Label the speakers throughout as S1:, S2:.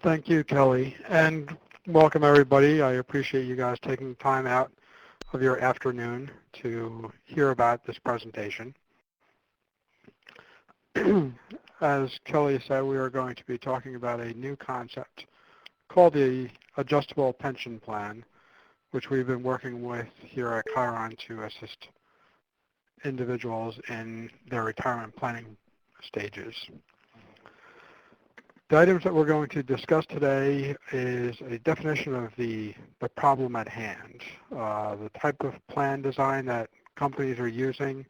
S1: Thank you, Kelly, and welcome everybody. I appreciate you guys taking time out of your afternoon to hear about this presentation. As Kelly said, we are going to be talking about a new concept called the Adjustable Pension Plan, which we've been working with here at Chiron to assist individuals in their retirement planning stages. The items that we're going to discuss today is a definition of the problem at hand, the type of plan design that companies are using,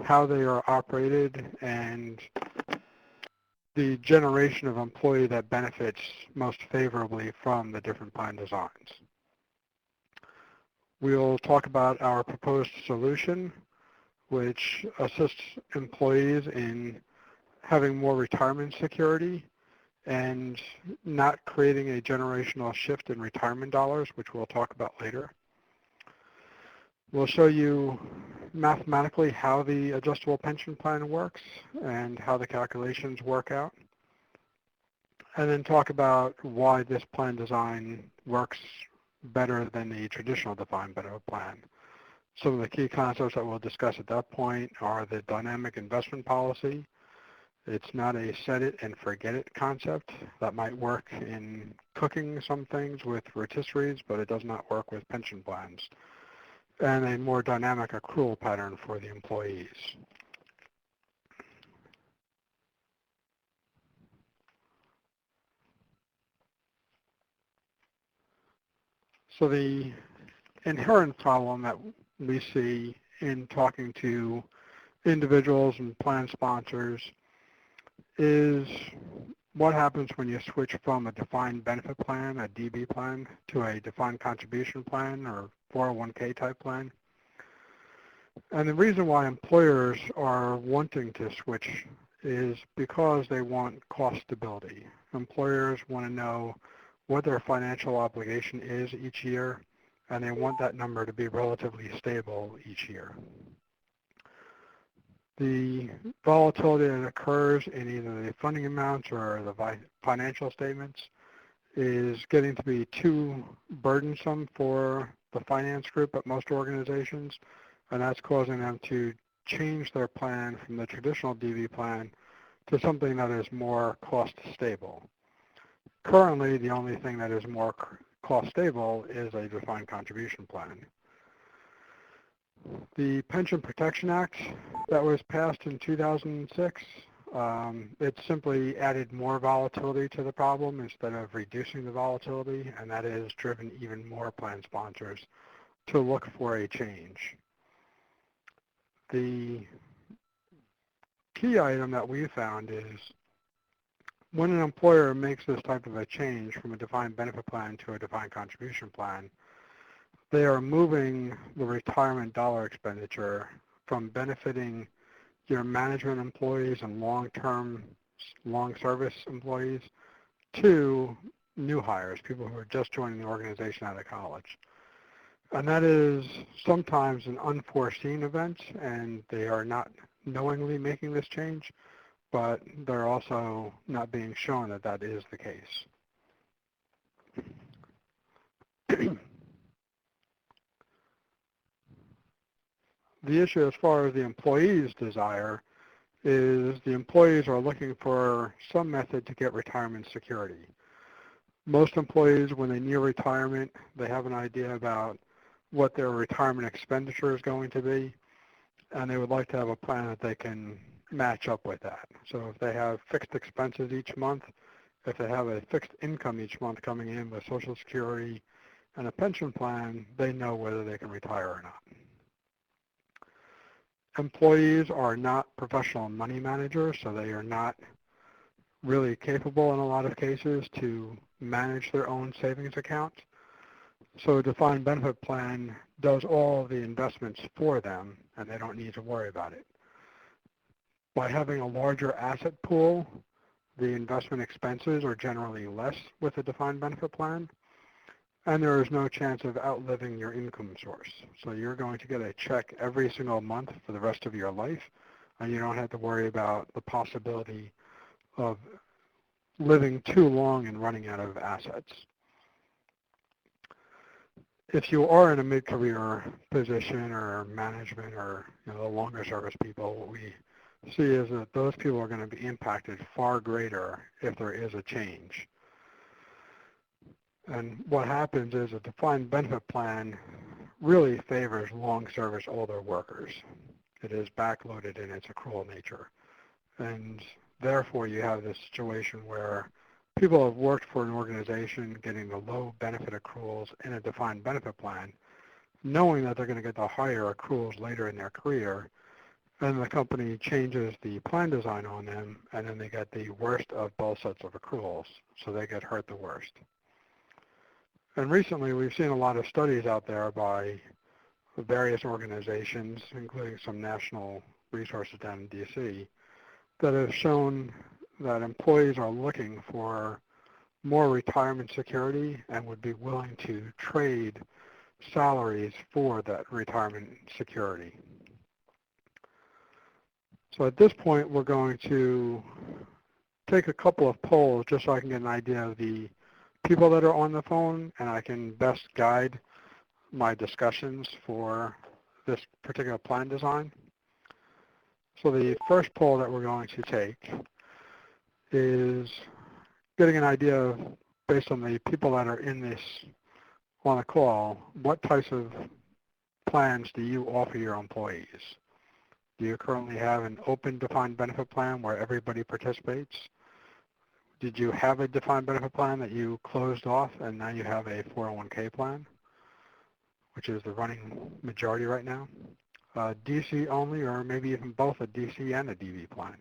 S1: how they are operated, and the generation of employee that benefits most favorably from the different plan designs. We'll talk about our proposed solution, which assists employees in having more retirement security and not creating a generational shift in retirement dollars, which we'll talk about later. We'll show you mathematically how the adjustable pension plan works and how the calculations work out, and then talk about why this plan design works better than the traditional defined benefit plan. Some of the key concepts that we'll discuss at that point are the dynamic investment policy. It's not a set it and forget it concept. That might work in cooking some things with rotisseries, but it does not work with pension plans. And a more dynamic accrual pattern for the employees. So the inherent problem that we see in talking to individuals and plan sponsors is what happens when you switch from a defined benefit plan, a DB plan, to a defined contribution plan or 401k type plan. And the reason why employers are wanting to switch is because they want cost stability. Employers want to know what their financial obligation is each year, and they want that number to be relatively stable each year. The volatility that occurs in either the funding amounts or the financial statements is getting to be too burdensome for the finance group at most organizations, and that's causing them to change their plan from the traditional DB plan to something that is more cost stable. Currently, the only thing that is more cost stable is a defined contribution plan. The Pension Protection Act that was passed in 2006, it simply added more volatility to the problem instead of reducing the volatility, and that has driven even more plan sponsors to look for a change. The key item that we found is when an employer makes this type of a change from a defined benefit plan to a defined contribution plan, they are moving the retirement dollar expenditure from benefiting your management employees and long-term, long-service employees to new hires, people who are just joining the organization out of college. And that is sometimes an unforeseen event, and they are not knowingly making this change, but they're also not being shown that that is the case. The issue as far as the employee's desire is the employees are looking for some method to get retirement security. Most employees, when they near retirement, they have an idea about what their retirement expenditure is going to be, and they would like to have a plan that they can match up with that. So if they have fixed expenses each month, if they have a fixed income each month coming in with Social Security and a pension plan, they know whether they can retire or not. Employees are not professional money managers, so they are not really capable in a lot of cases to manage their own savings account. So a defined benefit plan does all of the investments for them, and they don't need to worry about it. By having a larger asset pool, the investment expenses are generally less with a defined benefit plan, and there is no chance of outliving your income source. So you're going to get a check every single month for the rest of your life, and you don't have to worry about the possibility of living too long and running out of assets. If you are in a mid-career position or management or the longer service people, what we see is that those people are going to be impacted far greater if there is a change. And what happens is a defined benefit plan really favors long service older workers. It is backloaded in its accrual nature. And therefore you have this situation where people have worked for an organization getting the low benefit accruals in a defined benefit plan, knowing that they're going to get the higher accruals later in their career, and the company changes the plan design on them, and then they get the worst of both sets of accruals, so they get hurt the worst. And recently we've seen a lot of studies out there by various organizations, including some national resources down in DC, that have shown that employees are looking for more retirement security and would be willing to trade salaries for that retirement security. So at this point, we're going to take a couple of polls just so I can get an idea of the people that are on the phone, and I can best guide my discussions for this particular plan design. So the first poll that we're going to take is getting an idea of, based on the people that are in this on the call, what types of plans do you offer your employees? Do you currently have an open defined benefit plan where everybody participates? Did you have a defined benefit plan that you closed off and now you have a 401k plan, which is the running majority right now? DC only, or maybe even both a DC and a DB plan?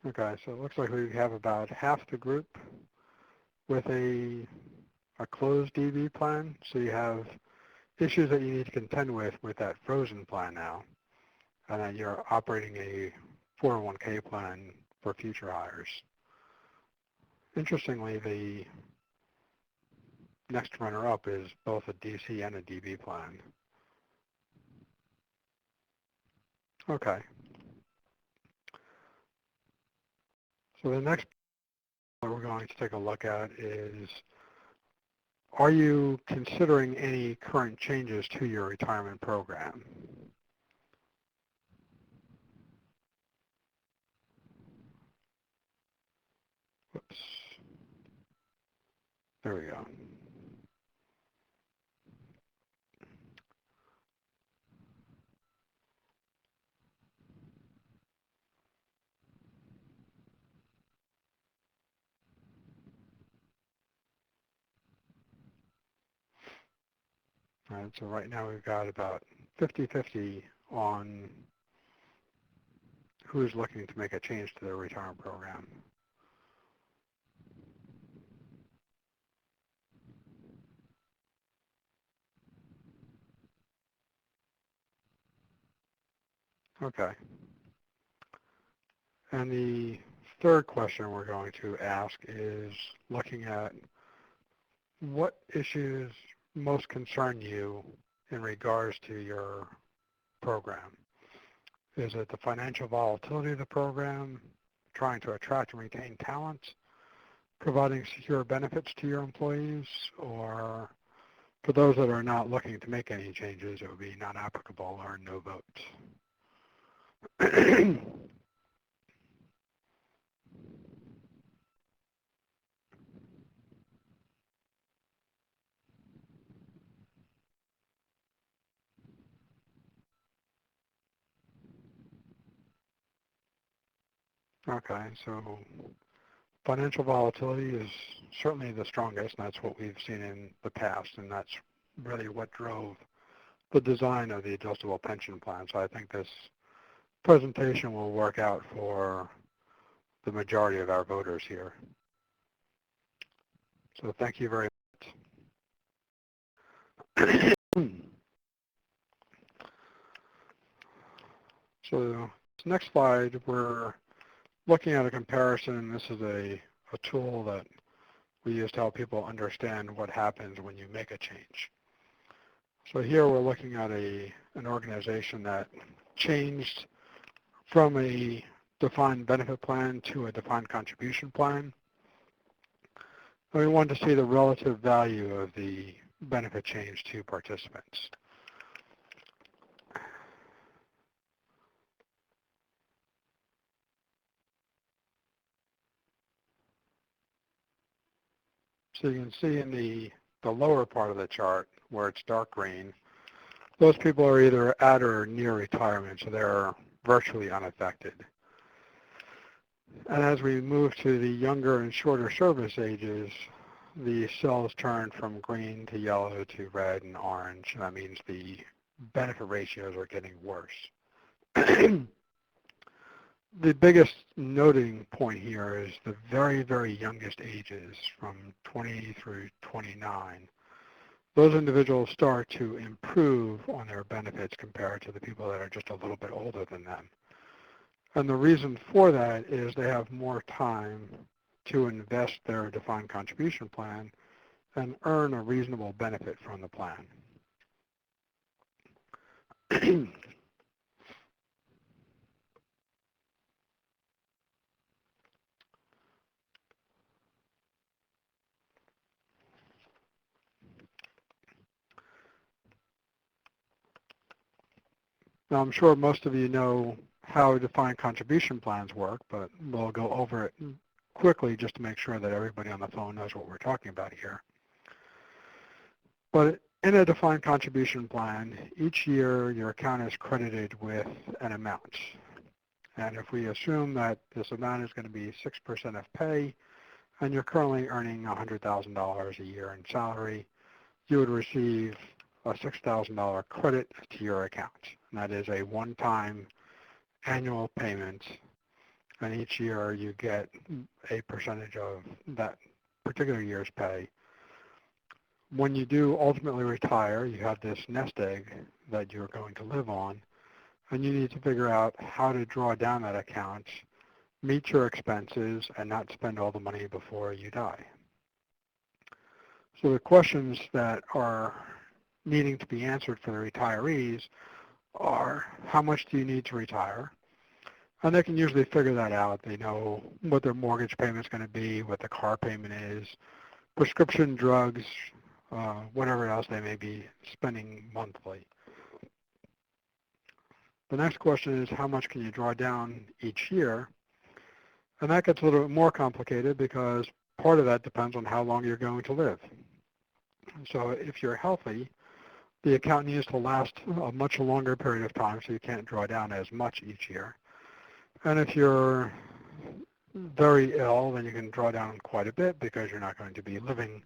S1: Okay, so it looks like we have about half the group with a closed DB plan. So you have issues that you need to contend with that frozen plan now, and that you're operating a 401k plan for future hires. Interestingly, the next runner-up is both a DC and a DB plan. Okay. So the next that we're going to take a look at is, are you considering any current changes to your retirement program? Whoops. There we go. All right, so right now we've got about 50-50 on who's looking to make a change to their retirement program. Okay. And the third question we're going to ask is looking at what issues most concern you in regards to your program. Is it the financial volatility of the program, trying to attract and retain talent, providing secure benefits to your employees, or for those that are not looking to make any changes, it would be not applicable or no vote? Okay, so financial volatility is certainly the strongest, and that's what we've seen in the past, and that's really what drove the design of the adjustable pension plan. So I think this presentation will work out for the majority of our voters here. So thank you very much. So this next slide, we're looking at a comparison. This is a tool that we use to help people understand what happens when you make a change. So here we're looking at an organization that changed from a defined benefit plan to a defined contribution plan. And we wanted to see the relative value of the benefit change to participants. So you can see in the lower part of the chart where it's dark green, those people are either at or near retirement, so they're virtually unaffected. And as we move to the younger and shorter service ages, the cells turn from green to yellow to red and orange, and that means the benefit ratios are getting worse. The biggest noting point here is the very, very youngest ages from 20 through 29. Those individuals start to improve on their benefits compared to the people that are just a little bit older than them. And the reason for that is they have more time to invest their defined contribution plan and earn a reasonable benefit from the plan. Now, I'm sure most of you know how defined contribution plans work, but we'll go over it quickly just to make sure that everybody on the phone knows what we're talking about here. But in a defined contribution plan, each year your account is credited with an amount. And if we assume that this amount is going to be 6% of pay, and you're currently earning $100,000 a year in salary, you would receive a $6,000 credit to your account. And that is a one-time annual payment, and each year you get a percentage of that particular year's pay. When you do ultimately retire, you have this nest egg that you're going to live on, and you need to figure out how to draw down that account, meet your expenses, and not spend all the money before you die. So the questions that are needing to be answered for the retirees are, how much do you need to retire? And they can usually figure that out. They know what their mortgage payment is going to be, what the car payment is, prescription drugs, whatever else they may be spending monthly. The next question is, how much can you draw down each year? And that gets a little bit more complicated because part of that depends on how long you're going to live. So if you're healthy, the account needs to last a much longer period of time, so you can't draw down as much each year. And if you're very ill, then you can draw down quite a bit because you're not going to be living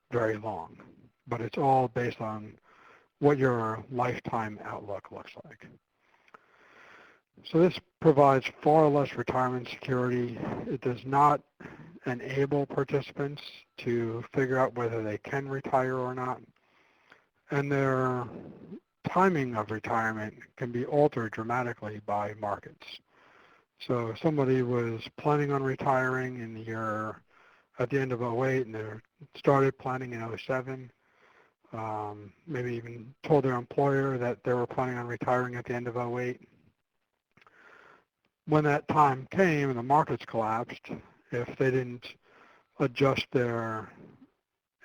S1: very long. But it's all based on what your lifetime outlook looks like. So this provides far less retirement security. It does not enable participants to figure out whether they can retire or not. And their timing of retirement can be altered dramatically by markets. So if somebody was planning on retiring in the year at the end of 08 and they started planning in 07, maybe even told their employer that they were planning on retiring at the end of 08. When that time came and the markets collapsed, if they didn't adjust their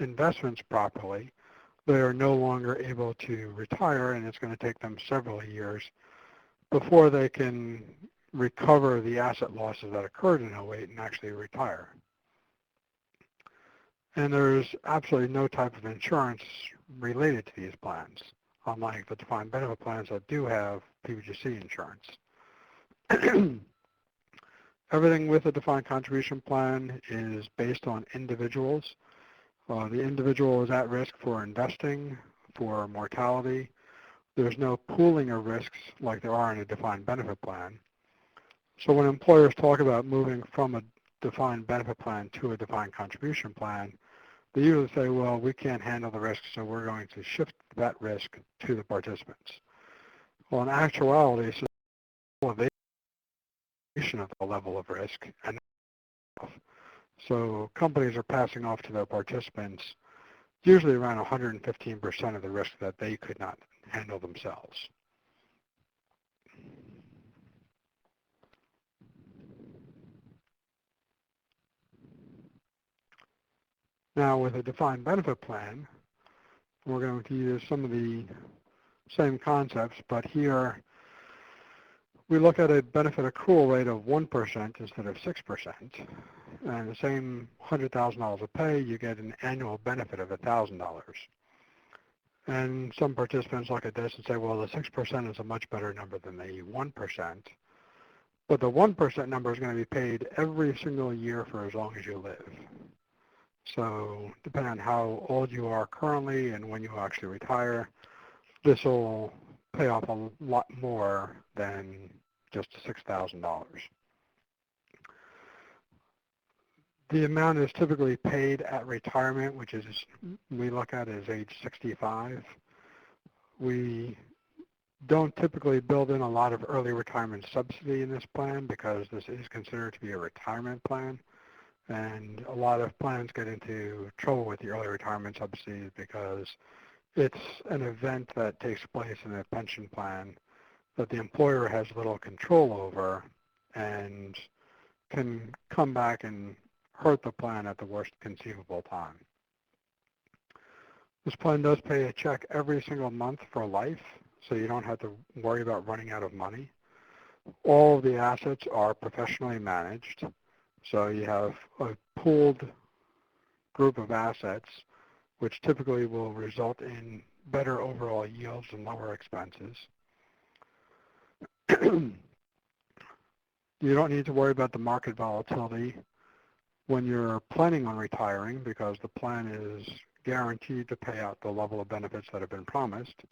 S1: investments properly, they are no longer able to retire, and it's going to take them several years before they can recover the asset losses that occurred in 08 and actually retire. And there's absolutely no type of insurance related to these plans, unlike the defined benefit plans that do have PBGC insurance. Everything with a defined contribution plan is based on individuals. The individual is at risk for investing, for mortality. There's no pooling of risks like there are in a defined benefit plan. So when employers talk about moving from a defined benefit plan to a defined contribution plan, they usually say, well, we can't handle the risk, so we're going to shift that risk to the participants. Well, in actuality, it's just elevation of the level of risk, and So companies are passing off to their participants usually around 115% of the risk that they could not handle themselves. Now with a defined benefit plan, we're going to use some of the same concepts, but here we look at a benefit accrual rate of 1% instead of 6%. And the same $100,000 of pay, you get an annual benefit of $1,000. And some participants look at this and say, well, the 6% is a much better number than the 1%. But the 1% number is going to be paid every single year for as long as you live. So depending on how old you are currently and when you actually retire, this will pay off a lot more than just $6,000. The amount is typically paid at retirement, which is we look at as age 65. We don't typically build in a lot of early retirement subsidy in this plan because this is considered to be a retirement plan. And a lot of plans get into trouble with the early retirement subsidies because it's an event that takes place in a pension plan that the employer has little control over and can come back and hurt the plan at the worst conceivable time. This plan does pay a check every single month for life, so you don't have to worry about running out of money. All of the assets are professionally managed, so you have a pooled group of assets, which typically will result in better overall yields and lower expenses. You don't need to worry about the market volatility when you're planning on retiring because the plan is guaranteed to pay out the level of benefits that have been promised.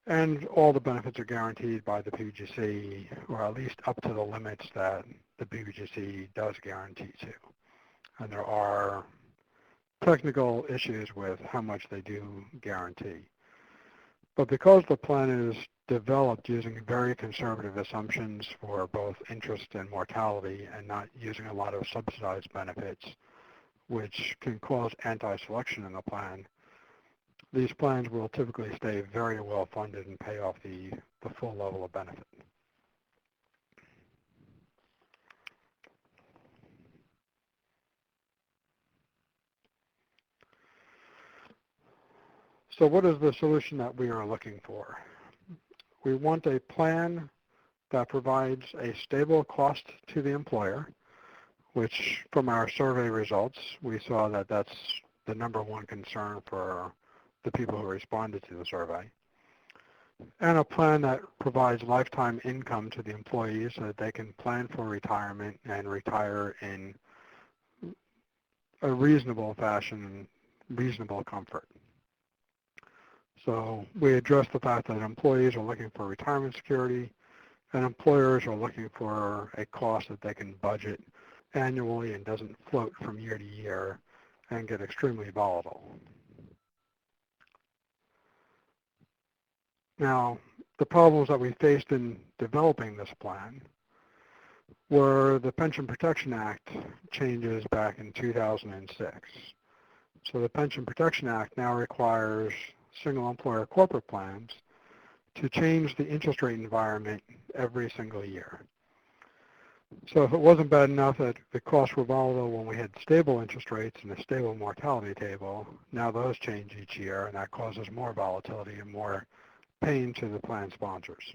S1: And all the benefits are guaranteed by the PBGC, or at least up to the limits that the PBGC does guarantee to. And there are technical issues with how much they do guarantee. But because the plan is developed using very conservative assumptions for both interest and mortality and not using a lot of subsidized benefits, which can cause anti-selection in the plan, these plans will typically stay very well funded and pay off the full level of benefit. So what is the solution that we are looking for? We want a plan that provides a stable cost to the employer, which from our survey results, we saw that that's the number one concern for the people who responded to the survey. And a plan that provides lifetime income to the employees so that they can plan for retirement and retire in a reasonable fashion and reasonable comfort. So we address the fact that employees are looking for retirement security and employers are looking for a cost that they can budget annually and doesn't float from year to year and get extremely volatile. Now, the problems that we faced in developing this plan were the Pension Protection Act changes back in 2006. So the Pension Protection Act now requires single employer corporate plans to change the interest rate environment every single year. So if it wasn't bad enough that the costs were volatile when we had stable interest rates and a stable mortality table, now those change each year and that causes more volatility and more pain to the plan sponsors.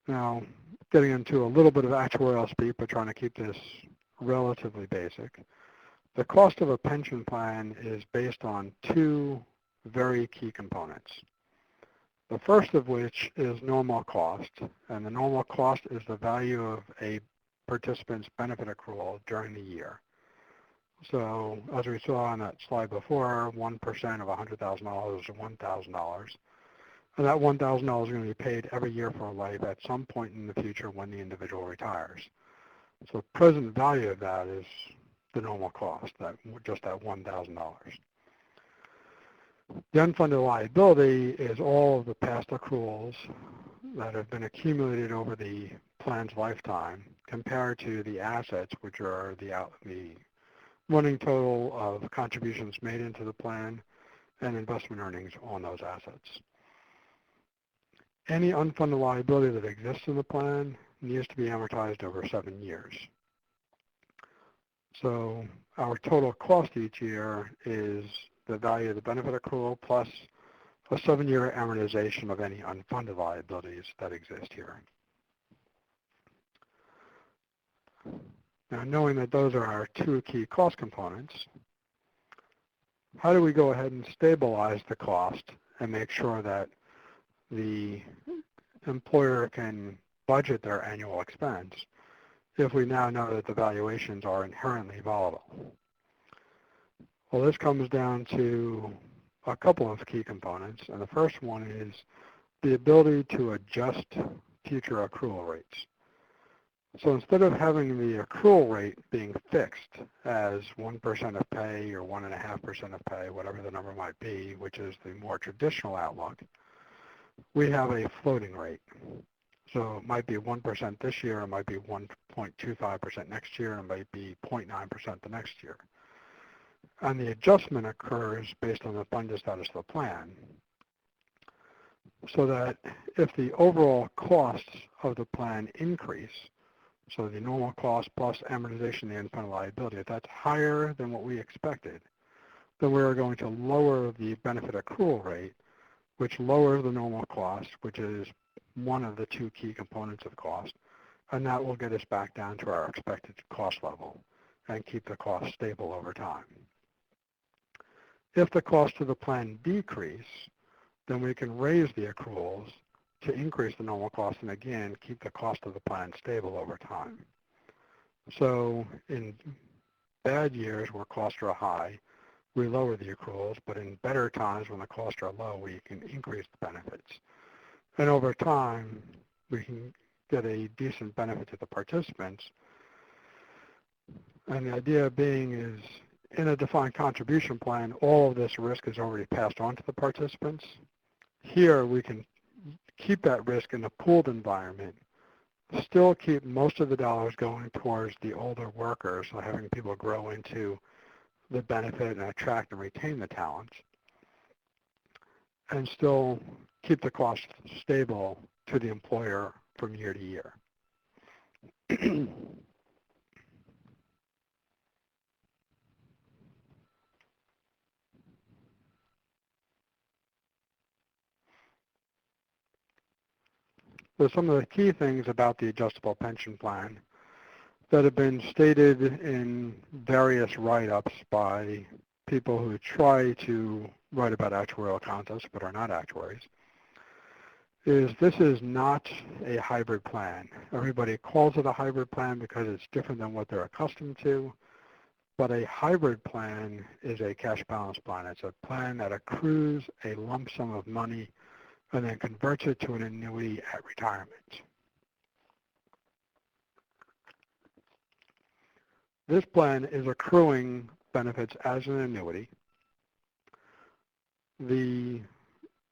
S1: Now, getting into a little bit of actuarial speak, but trying to keep this relatively basic. The cost of a pension plan is based on two very key components. The first of which is normal cost, and the normal cost is the value of a participant's benefit accrual during the year. So as we saw on that slide before, 1% of $100,000 is $1,000. And that $1,000 is going to be paid every year for life at some point in the future when the individual retires. So the present value of that is the normal cost, just that $1,000. The unfunded liability is all of the past accruals that have been accumulated over the plan's lifetime compared to the assets, which are the running total of contributions made into the plan and investment earnings on those assets. Any unfunded liability that exists in the plan needs to be amortized over 7 years. So our total cost each year is the value of the benefit accrual plus a 7-year amortization of any unfunded liabilities that exist here. Now, knowing that those are our two key cost components, how do we go ahead and stabilize the cost and make sure that the employer can budget their annual expense if we now know that the valuations are inherently volatile? Well, this comes down to a couple of key components, and the first one is the ability to adjust future accrual rates. So instead of having the accrual rate being fixed as 1% of pay or 1.5% of pay, whatever the number might be, which is the more traditional outlook, we have a floating rate. So it might be 1% this year, it might be 1.25% next year, and it might be 0.9% the next year. And the adjustment occurs based on the funded status of the plan, so that if the overall costs of the plan increase, so the normal cost plus amortization of the unfunded liability, if that's higher than what we expected, then we're going to lower the benefit accrual rate, which lowers the normal cost, which is one of the two key components of cost, and that will get us back down to our expected cost level and keep the cost stable over time. If the cost of the plan decrease, then we can raise the accruals to increase the normal cost and again keep the cost of the plan stable over time. So in bad years where costs are high, we lower the accruals, but in better times when the costs are low, we can increase the benefits. And over time, we can get a decent benefit to the participants. And the idea being is in a defined contribution plan, all of this risk is already passed on to the participants. Here we can keep that risk in a pooled environment, still keep most of the dollars going towards the older workers, so having people grow into the benefit and attract and retain the talent, and still keep the cost stable to the employer from year to year. So some of the key things about the adjustable pension plan that have been stated in various write-ups by people who try to write about actuarial concepts but are not actuaries is this is not a hybrid plan. Everybody calls it a hybrid plan because it's different than what they're accustomed to, but a hybrid plan is a cash balance plan. It's a plan that accrues a lump sum of money and then converts it to an annuity at retirement. This plan is accruing benefits as an annuity. The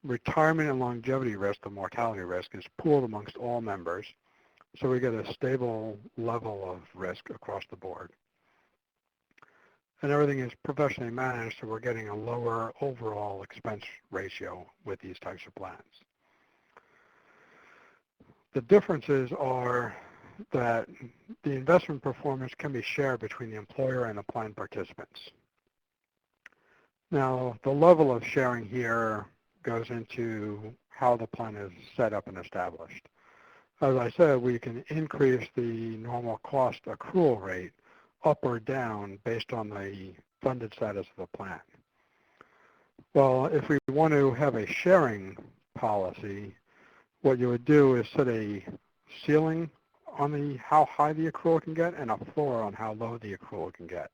S1: retirement and longevity risk, the mortality risk, is pooled amongst all members, so we get a stable level of risk across the board. And everything is professionally managed, so we're getting a lower overall expense ratio with these types of plans. The differences are that the investment performance can be shared between the employer and the plan participants. Now, the level of sharing here goes into how the plan is set up and established. As I said, we can increase the normal cost accrual rate up or down based on the funded status of the plan. Well, if we want to have a sharing policy, what you would do is set a ceiling on how high the accrual can get and a floor on how low the accrual can get.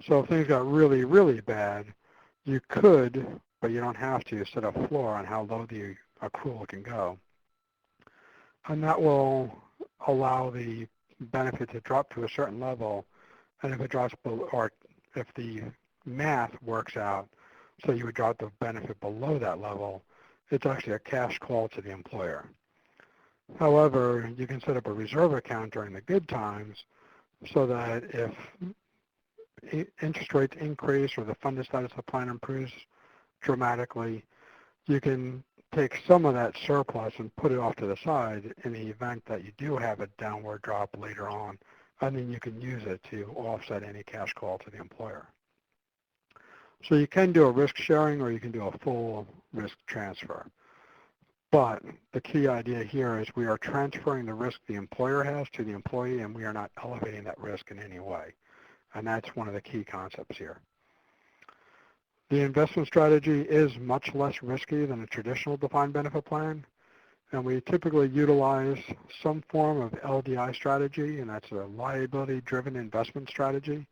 S1: So if things got really, really bad, you could, but you don't have to, set a floor on how low the accrual can go. And that will allow the benefit to drop to a certain level, and if it drops below, or if the math works out so you would drop the benefit below that level, it's actually a cash call to the employer. However, you can set up a reserve account during the good times so that if interest rates increase or the funded status of the plan improves dramatically, you can take some of that surplus and put it off to the side in the event that you do have a downward drop later on, and then you can use it to offset any cash call to the employer. So you can do a risk sharing or you can do a full risk transfer. But the key idea here is we are transferring the risk the employer has to the employee, and we are not elevating that risk in any way. And that's one of the key concepts here. The investment strategy is much less risky than a traditional defined benefit plan, and we typically utilize some form of LDI strategy, and that's a liability-driven investment strategy.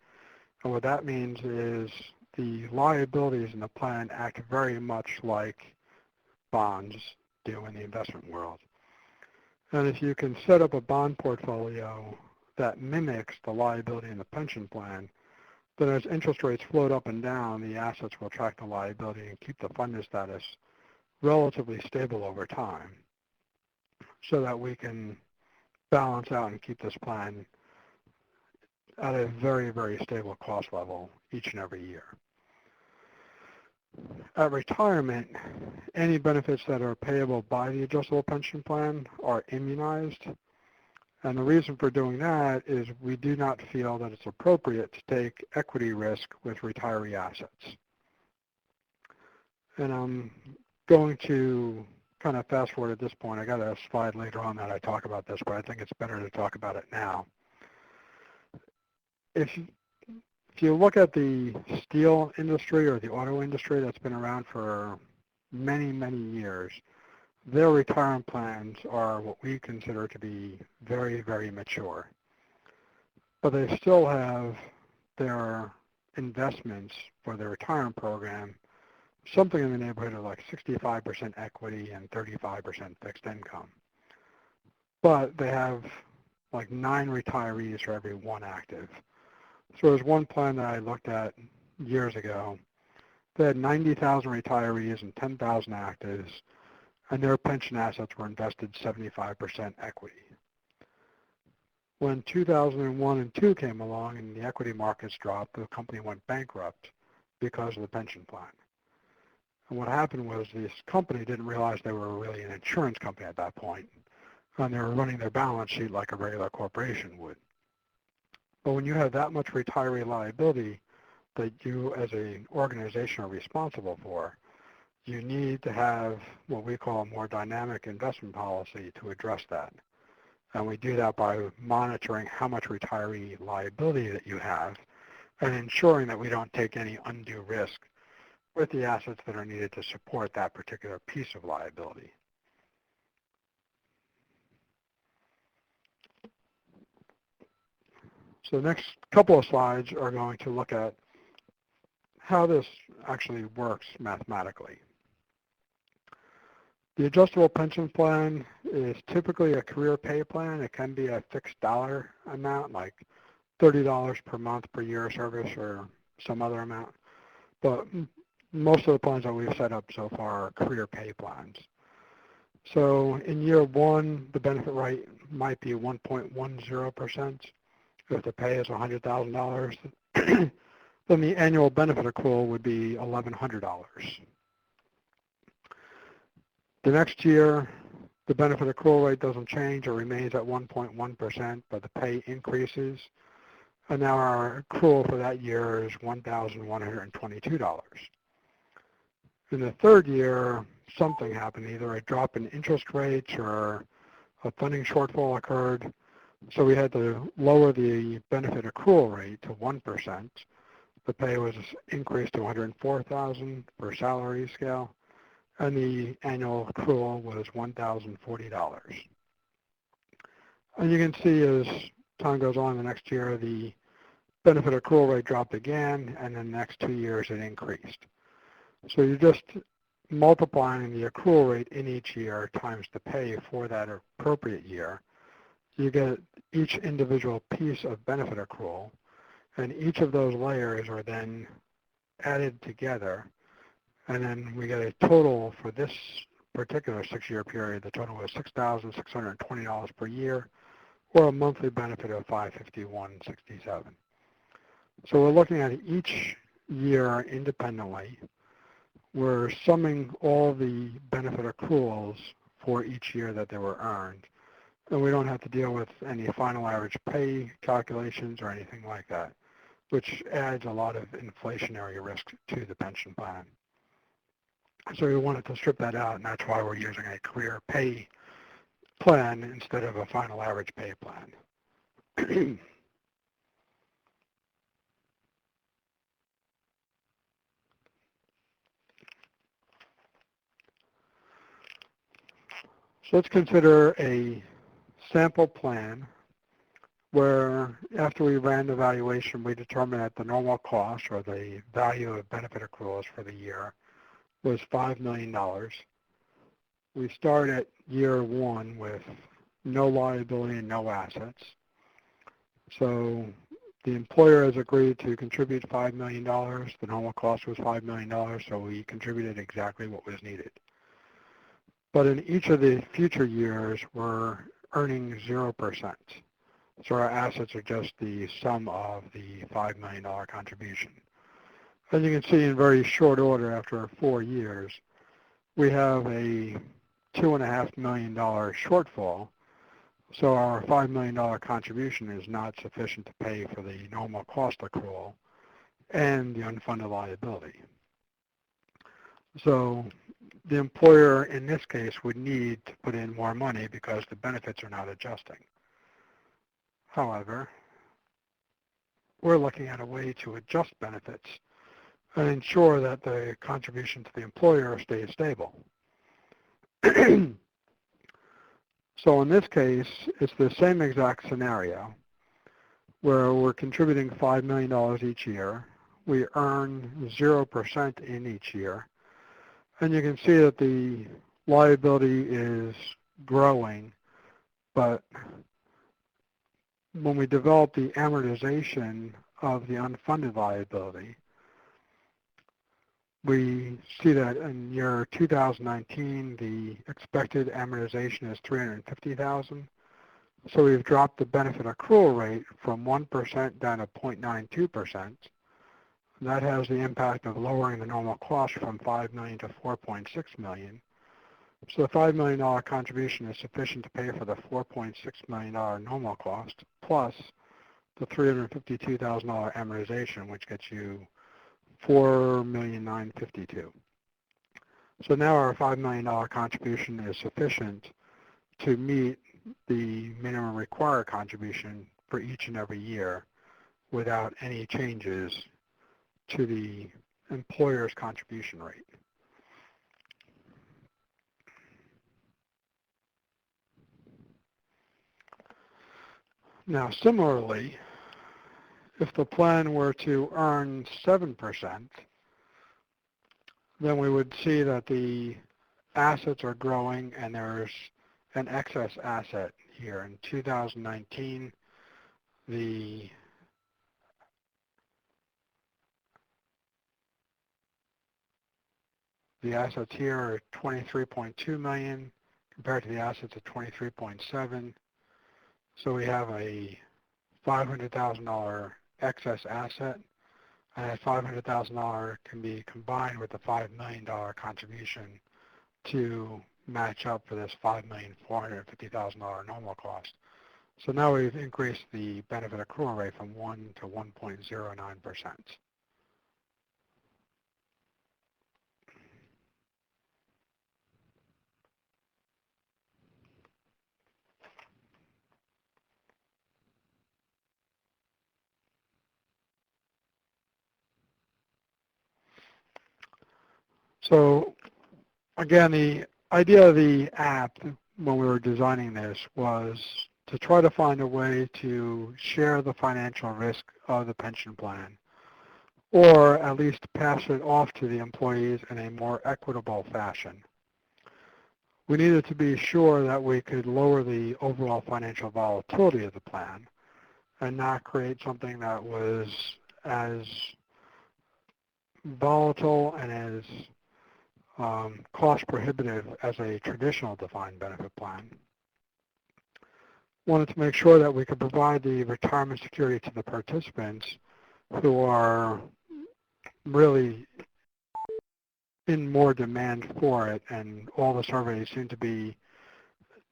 S1: And what that means is the liabilities in the plan act very much like bonds do in the investment world. And if you can set up a bond portfolio that mimics the liability in the pension plan, then as interest rates float up and down, the assets will track the liability and keep the funded status relatively stable over time so that we can balance out and keep this plan at a very, very stable cost level each and every year. At retirement, any benefits that are payable by the adjustable pension plan are immunized. And the reason for doing that is we do not feel that it's appropriate to take equity risk with retiree assets. And I'm going to kind of fast forward at this point. I got a slide later on that I talk about this, but I think it's better to talk about it now. If you look at the steel industry or the auto industry that's been around for many, many years, their retirement plans are what we consider to be very, very mature. But they still have their investments for their retirement program, something in the neighborhood of like 65% equity and 35% fixed income. But they have like 9 retirees for every 1 active. So there's one plan that I looked at years ago. They had 90,000 retirees and 10,000 actives, and their pension assets were invested 75% equity. When 2001 and 2 came along and the equity markets dropped, the company went bankrupt because of the pension plan. And what happened was this company didn't realize they were really an insurance company at that point, and they were running their balance sheet like a regular corporation would. But when you have that much retiree liability that you as an organization are responsible for, you need to have what we call a more dynamic investment policy to address that. And we do that by monitoring how much retiree liability that you have and ensuring that we don't take any undue risk with the assets that are needed to support that particular piece of liability. So the next couple of slides are going to look at how this actually works mathematically. The adjustable pension plan is typically a career pay plan. It can be a fixed dollar amount, like $30 per month per year of service or some other amount. But most of the plans that we've set up so far are career pay plans. So in year 1, the benefit rate might be 1.10%. If the pay is $100,000, then the annual benefit accrual would be $1,100. The next year, the benefit accrual rate doesn't change. It remains at 1.1%, but the pay increases. And now our accrual for that year is $1,122. In the third year, something happened, either a drop in interest rates or a funding shortfall occurred. So we had to lower the benefit accrual rate to 1%. The pay was increased to $104,000 per salary scale, and the annual accrual was $1,040. And you can see as time goes on the next year, the benefit accrual rate dropped again, and then the next 2 years it increased. So you're just multiplying the accrual rate in each year times the pay for that appropriate year. You get each individual piece of benefit accrual, and each of those layers are then added together, and then we get a total for this particular 6-year period, the total was $6,620 per year, or a monthly benefit of $551.67. So we're looking at each year independently. We're summing all the benefit accruals for each year that they were earned, and we don't have to deal with any final average pay calculations or anything like that, which adds a lot of inflationary risk to the pension plan. So we wanted to strip that out, and that's why we're using a career pay plan instead of a final average pay plan. So let's consider a sample plan where after we ran the valuation, we determined that the normal cost or the value of benefit accruals for the year was $5 million. We start at year one with no liability and no assets. So the employer has agreed to contribute $5 million. The normal cost was $5 million, so we contributed exactly what was needed. But in each of the future years, we're earning 0%. So our assets are just the sum of the $5 million contribution. As you can see in very short order, after 4 years, we have a $2.5 million shortfall. So our $5 million contribution is not sufficient to pay for the normal cost accrual and the unfunded liability. So the employer in this case would need to put in more money because the benefits are not adjusting. However, we're looking at a way to adjust benefits and ensure that the contribution to the employer stays stable. So in this case, it's the same exact scenario where we're contributing $5 million each year. We earn 0% in each year. And you can see that the liability is growing, but when we develop the amortization of the unfunded liability, we see that in year 2019, the expected amortization is $350,000. So we've dropped the benefit accrual rate from 1% down to 0.92%. That has the impact of lowering the normal cost from $5 million to $4.6 million. So the $5 million contribution is sufficient to pay for the $4.6 million normal cost, plus the $352,000 amortization, which gets you $4,952,000. So now our $5 million contribution is sufficient to meet the minimum required contribution for each and every year without any changes to the employer's contribution rate. Now, similarly, if the plan were to earn 7%, then we would see that the assets are growing and there's an excess asset here. In 2019, the assets here are $23.2 million compared to the assets of $23.7. So we have a $500,000 excess asset, and that $500,000 can be combined with the $5 million contribution to match up for this $5,450,000 normal cost. So now we've increased the benefit accrual rate from 1 to 1.09%. So again, the idea of the app when we were designing this was to try to find a way to share the financial risk of the pension plan, or at least pass it off to the employees in a more equitable fashion. We needed to be sure that we could lower the overall financial volatility of the plan and not create something that was as volatile and as cost prohibitive as a traditional defined benefit plan. Wanted to make sure that we could provide the retirement security to the participants who are really in more demand for it, and all the surveys seem to be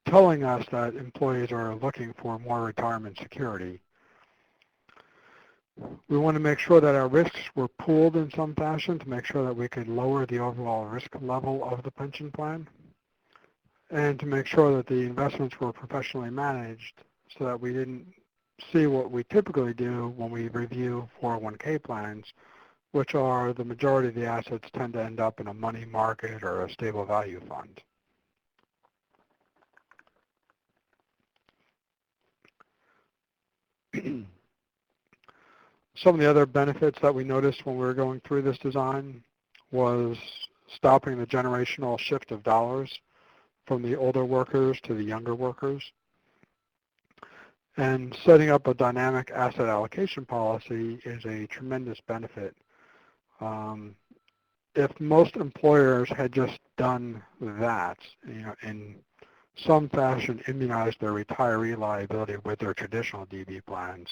S1: telling us that employees are looking for more retirement security. We want to make sure that our risks were pooled in some fashion to make sure that we could lower the overall risk level of the pension plan, and to make sure that the investments were professionally managed so that we didn't see what we typically do when we review 401k plans, which are the majority of the assets tend to end up in a money market or a stable value fund. Some of the other benefits that we noticed when we were going through this design was stopping the generational shift of dollars from the older workers to the younger workers, and setting up a dynamic asset allocation policy is a tremendous benefit. If most employers had just done that, in some fashion immunized their retiree liability with their traditional DB plans,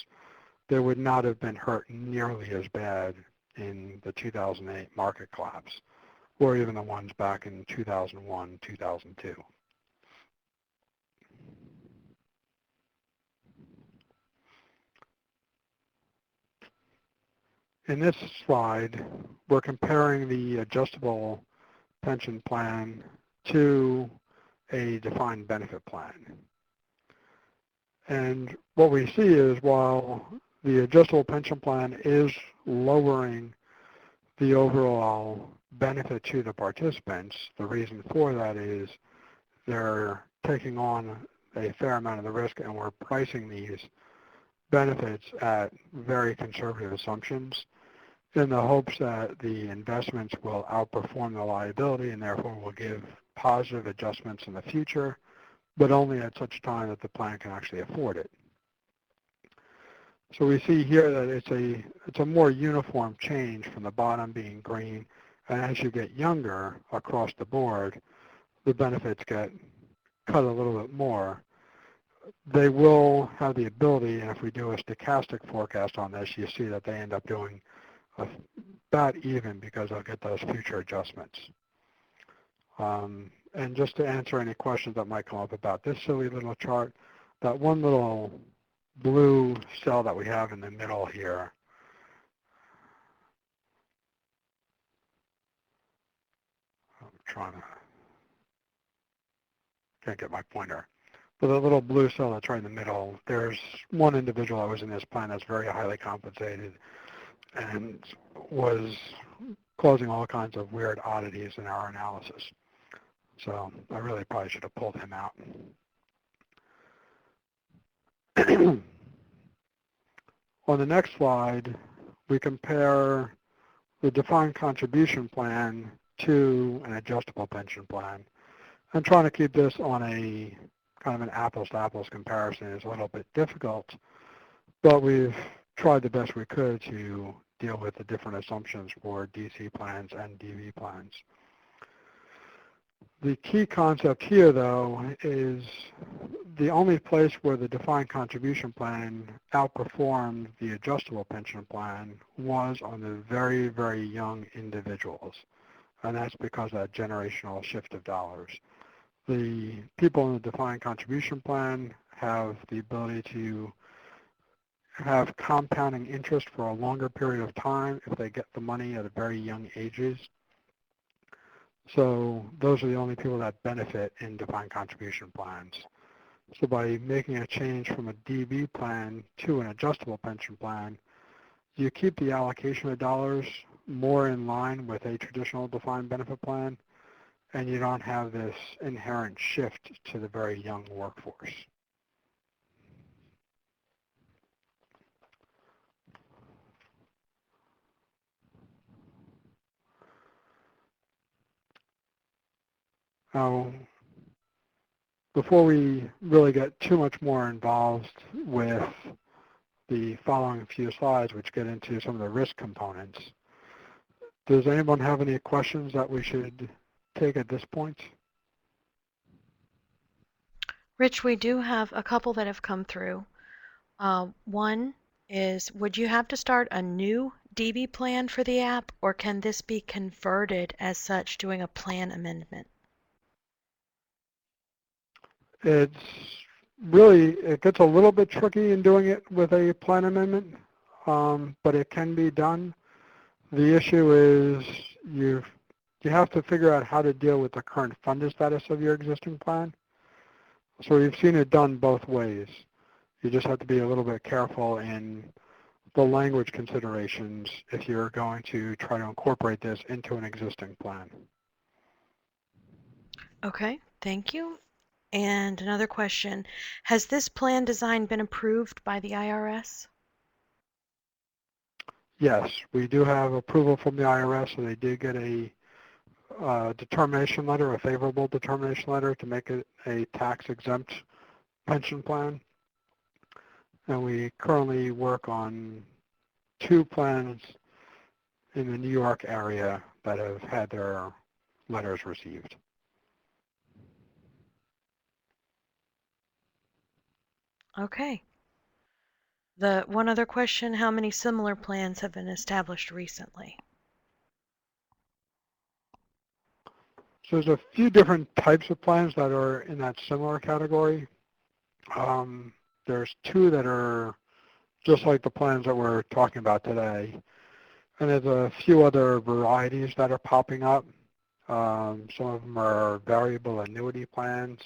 S1: they would not have been hurt nearly as bad in the 2008 market collapse, or even the ones back in 2001, 2002. In this slide, we're comparing the adjustable pension plan to a defined benefit plan. And what we see is while the adjustable pension plan is lowering the overall benefit to the participants, the reason for that is they're taking on a fair amount of the risk, and we're pricing these benefits at very conservative assumptions in the hopes that the investments will outperform the liability and therefore will give positive adjustments in the future, but only at such time that the plan can actually afford it. So we see here that it's a more uniform change from the bottom being green, and as you get younger across the board, the benefits get cut a little bit more. They will have the ability, and if we do a stochastic forecast on this, you see that they end up doing about even because they'll get those future adjustments. And just to answer any questions that might come up about this silly little chart, that one little blue cell that we have in the middle here, can't get my pointer. But the little blue cell that's right in the middle, there's one individual that was in this plan that's very highly compensated and was causing all kinds of weird oddities in our analysis. So I really probably should have pulled him out. On the next slide, we compare the defined contribution plan to an adjustable pension plan. I'm trying to keep this on a kind of an apples-to-apples comparison. Is a little bit difficult, but we've tried the best we could to deal with the different assumptions for DC plans and DB plans. The key concept here, though, is the only place where the defined contribution plan outperformed the adjustable pension plan was on the very, very young individuals, and that's because of that generational shift of dollars. The people in the defined contribution plan have the ability to have compounding interest for a longer period of time if they get the money at very young ages. So those are the only people that benefit in defined contribution plans. So by making a change from a DB plan to an adjustable pension plan, you keep the allocation of dollars more in line with a traditional defined benefit plan, and you don't have this inherent shift to the very young workforce. Now, before we really get too much more involved with the following few slides, which get into some of the risk components, does anyone have any questions that we should take at this point?
S2: Rich, we do have a couple that have come through. One is, would you have to start a new DB plan for the app, or can this be converted as such doing a plan amendment?
S1: It's really, it gets a little bit tricky in doing it with a plan amendment, but it can be done. The issue is you have to figure out how to deal with the current funded status of your existing plan. So we've seen it done both ways. You just have to be a little bit careful in the language considerations if you're going to try to incorporate this into an existing plan.
S2: Okay, thank you. And another question, has this plan design been approved by the IRS?
S1: Yes, we do have approval from the IRS, so they did get a determination letter, a favorable determination letter to make it a tax-exempt pension plan. And we currently work on 2 plans in the New York area that have had their letters received.
S2: Okay. The one other question, how many similar plans have been established recently?
S1: So there's a few different types of plans that are in that similar category. There's 2 that are just like the plans that we're talking about today. And there's a few other varieties that are popping up. Some of them are variable annuity plans,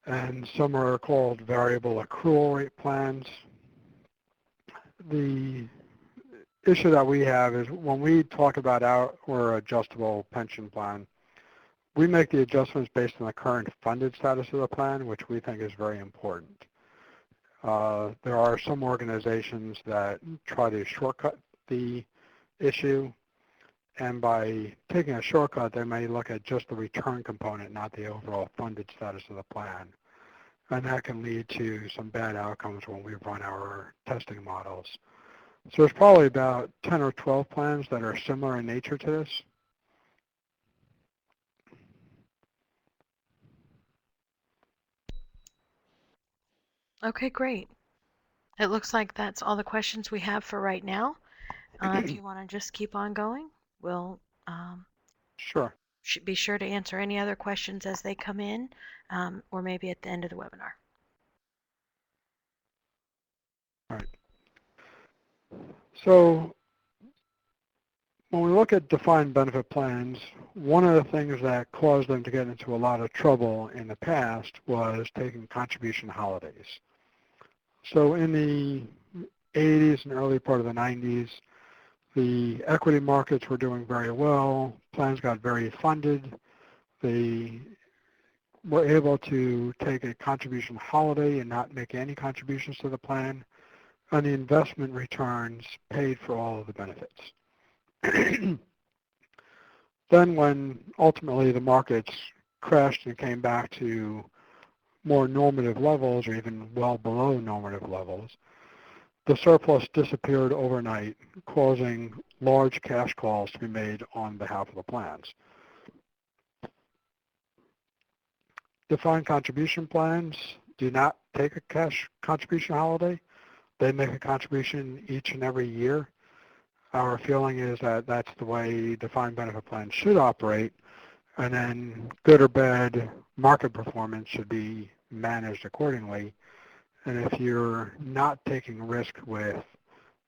S1: and some are called variable accrual rate plans. The issue that we have is when we talk about our adjustable pension plan, we make the adjustments based on the current funded status of the plan, which we think is very important. There are some organizations that try to shortcut the issue, and by taking a shortcut, they may look at just the return component, not the overall funded status of the plan. And that can lead to some bad outcomes when we run our testing models. So there's probably about 10 or 12 plans that are similar in nature to this.
S2: Okay, great. It looks like that's all the questions we have for right now. If you want to just keep on going, we'll
S1: Sure.
S2: be sure to answer any other questions as they come in, or maybe at the end of the webinar.
S1: All right. So when we look at defined benefit plans, one of the things that caused them to get into a lot of trouble in the past was taking contribution holidays. So in the 80s and early part of the 90s, the equity markets were doing very well. Plans got very funded. They were able to take a contribution holiday and not make any contributions to the plan, and the investment returns paid for all of the benefits. Then when ultimately the markets crashed and came back to more normative levels or even well below normative levels, the surplus disappeared overnight, causing large cash calls to be made on behalf of the plans. Defined contribution plans do not take a cash contribution holiday. They make a contribution each and every year. Our feeling is that that's the way defined benefit plans should operate, and then good or bad market performance should be managed accordingly. And if you're not taking risk with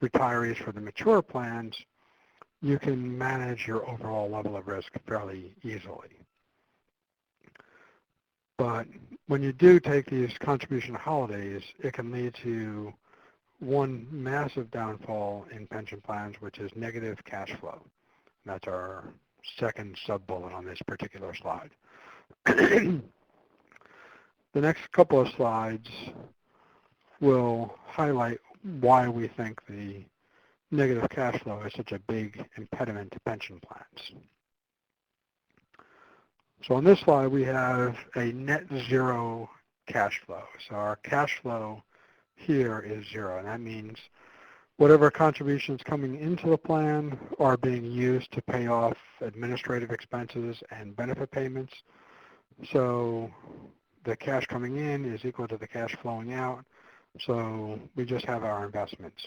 S1: retirees for the mature plans, you can manage your overall level of risk fairly easily. But when you do take these contribution holidays, it can lead to one massive downfall in pension plans, which is negative cash flow. That's our second sub-bullet on this particular slide. The next couple of slides will highlight why we think the negative cash flow is such a big impediment to pension plans. So on this slide, we have a net zero cash flow. So our cash flow here is zero, and that means Whatever contributions coming into the plan are being used to pay off administrative expenses and benefit payments. So the cash coming in is equal to the cash flowing out. So we just have our investments.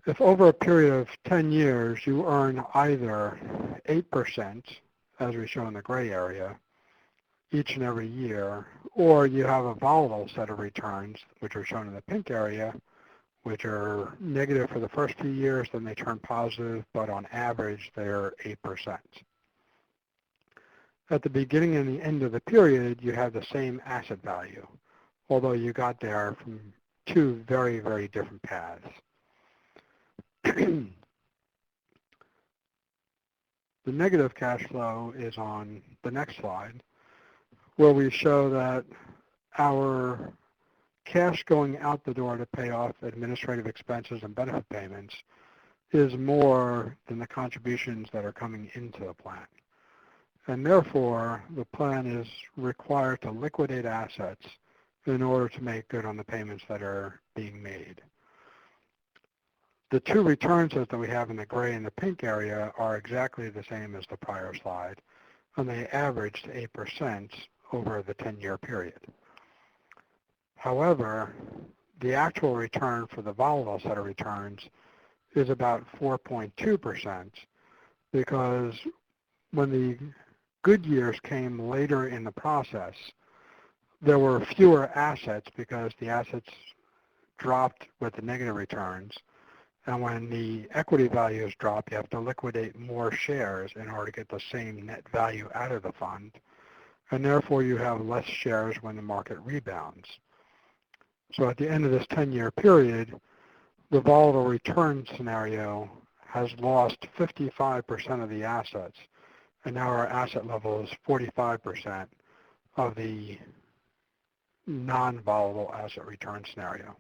S1: If over a period of 10 years you earn either 8%, as we show in the gray area, each and every year, or you have a volatile set of returns, which are shown in the pink area, which are negative for the first few years, then they turn positive, but on average they're 8%. At the beginning and the end of the period, you have the same asset value, although you got there from two very, very different paths. The negative cash flow is on the next slide, where we show that our cash going out the door to pay off administrative expenses and benefit payments is more than the contributions that are coming into the plan. And therefore, the plan is required to liquidate assets in order to make good on the payments that are being made. The two returns that we have in the gray and the pink area are exactly the same as the prior slide, and they averaged 8% over the 10-year period. However, the actual return for the volatile set of returns is about 4.2%, because when the good years came later in the process, there were fewer assets because the assets dropped with the negative returns. And when the equity values drop, you have to liquidate more shares in order to get the same net value out of the fund. And therefore, you have less shares when the market rebounds. So at the end of this 10-year period, the volatile return scenario has lost 55% of the assets. And now our asset level is 45% of the non-volatile asset return scenario.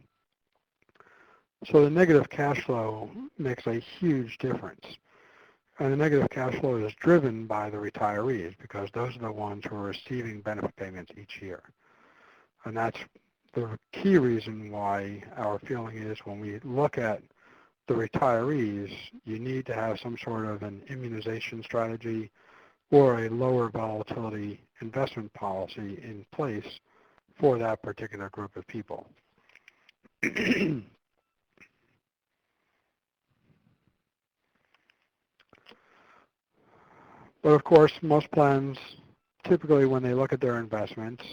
S1: So the negative cash flow makes a huge difference. And the negative cash flow is driven by the retirees because those are the ones who are receiving benefit payments each year. And that's the key reason why our feeling is when we look at the retirees, you need to have some sort of an immunization strategy or a lower volatility investment policy in place for that particular group of people. But of course, most plans, typically when they look at their investments,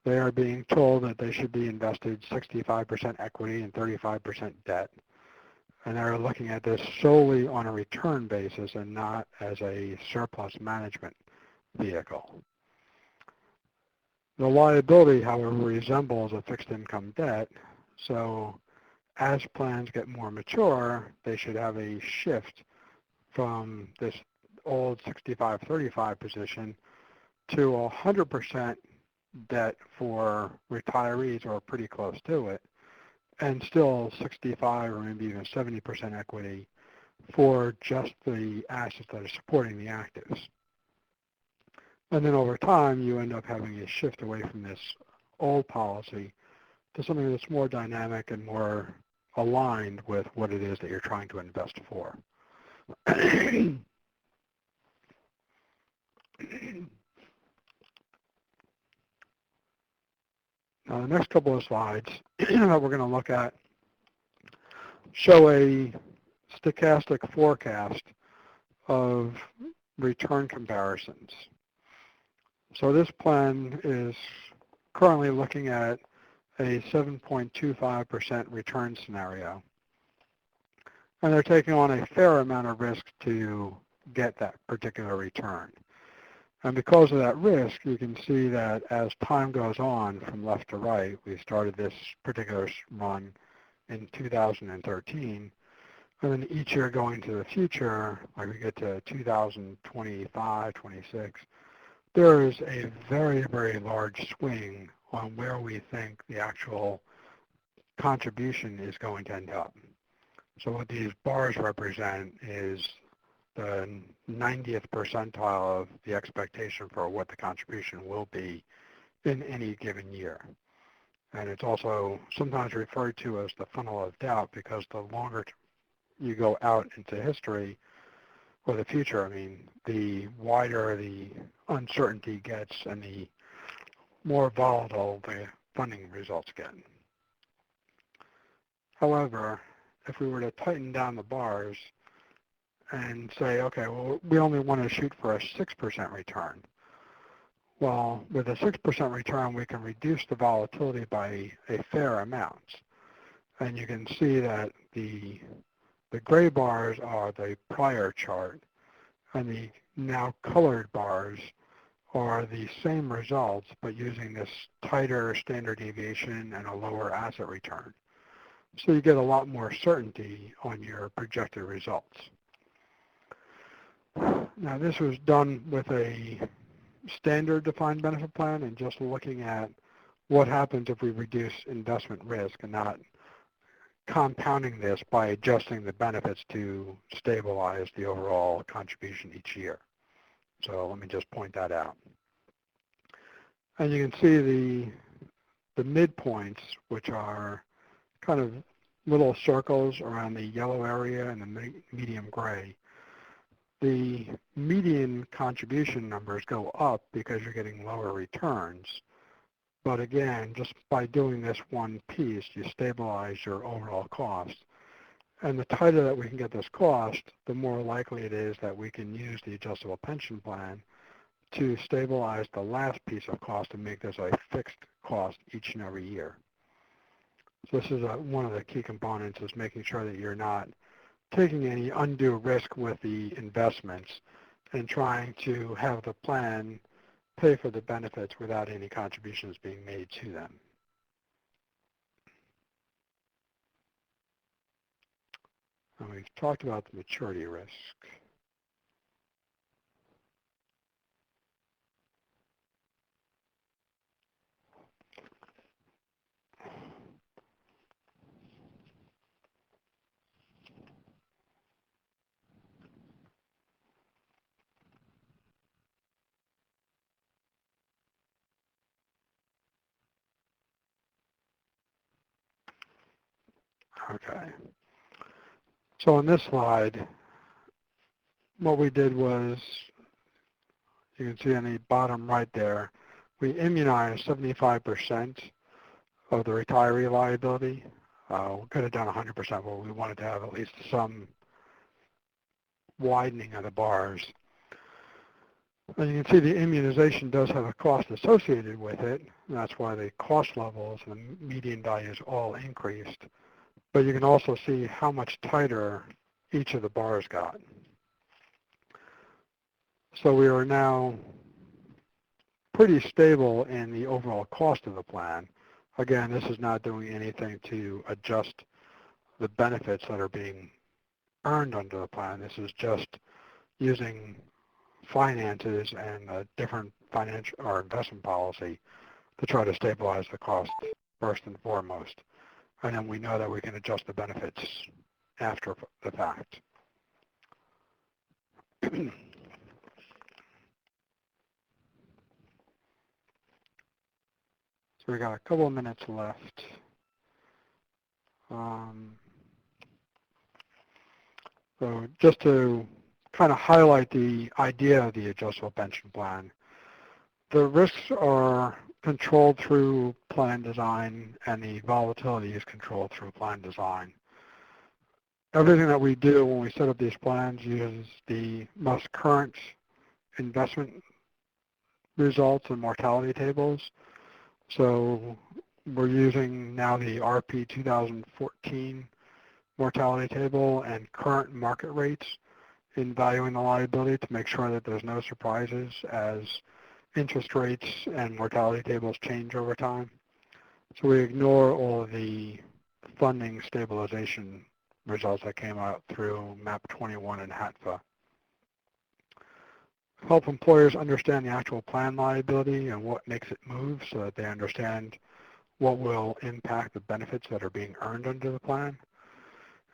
S1: they are being told that they should be invested 65% equity and 35% debt. And they're looking at this solely on a return basis and not as a surplus management vehicle. The liability, however, resembles a fixed income debt. So as plans get more mature, they should have a shift from this old 65-35 position to 100% debt for retirees or pretty close to it, and still 65 or maybe even 70% equity for just the assets that are supporting the actives. And then over time, you end up having a shift away from this old policy to something that's more dynamic and more aligned with what it is that you're trying to invest for. Now, the next couple of slides that we're going to look at show a stochastic forecast of return comparisons. So this plan is currently looking at a 7.25% return scenario. And they're taking on a fair amount of risk to get that particular return. And because of that risk, you can see that as time goes on from left to right, we started this particular run in 2013, and then each year going to the future, like we get to 2025, 26, there is a very, very large swing on where we think the actual contribution is going to end up. So what these bars represent is the 90th percentile of the expectation for what the contribution will be in any given year. And it's also sometimes referred to as the funnel of doubt because the longer you go out into history or the future, I mean, the wider the uncertainty gets and the more volatile the funding results get. However, if we were to tighten down the bars and say, okay, well, we only want to shoot for a 6% return. Well, with a 6% return, we can reduce the volatility by a fair amount. And you can see that the gray bars are the prior chart, and the now colored bars are the same results, but using this tighter standard deviation and a lower asset return. So you get a lot more certainty on your projected results. Now this was done with a standard defined benefit plan and just looking at what happens if we reduce investment risk and not compounding this by adjusting the benefits to stabilize the overall contribution each year. So let me just point that out. And you can see the midpoints, which are kind of little circles around the yellow area and the medium gray. The median contribution numbers go up because you're getting lower returns. But again, just by doing this one piece, you stabilize your overall cost. And the tighter that we can get this cost, the more likely it is that we can use the adjustable pension plan to stabilize the last piece of cost and make this a fixed cost each and every year. So this is one of the key components, is making sure that you're not taking any undue risk with the investments and trying to have the plan pay for the benefits without any contributions being made to them. And we've talked about the maturity risk. Okay. So on this slide, what we did was, you can see on the bottom right there, we immunized 75% of the retiree liability. We could have done 100%, but we wanted to have at least some widening of the bars. And you can see the immunization does have a cost associated with it. And that's why the cost levels and the median values all increased. But you can also see how much tighter each of the bars got. So we are now pretty stable in the overall cost of the plan. Again, this is not doing anything to adjust the benefits that are being earned under the plan. This is just using finances and a different financial or investment policy to try to stabilize the cost first and foremost. And then we know that we can adjust the benefits after the fact. So we got a couple of minutes left. So just to kind of highlight the idea of the adjustable pension plan, the risks are controlled through plan design and the volatility is controlled through plan design. Everything that we do when we set up these plans uses the most current investment results and mortality tables. So we're using now the RP 2014 mortality table and current market rates in valuing the liability to make sure that there's no surprises as interest rates and mortality tables change over time. So we ignore all of the funding stabilization results that came out through MAP 21 and HATFA. Help employers understand the actual plan liability and what makes it move so that they understand what will impact the benefits that are being earned under the plan,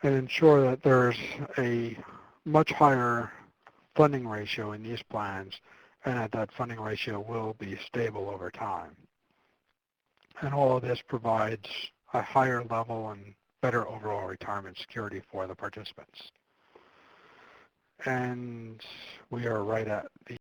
S1: and ensure that there's a much higher funding ratio in these plans and that funding ratio will be stable over time. And all of this provides a higher level and better overall retirement security for the participants. And we are right at the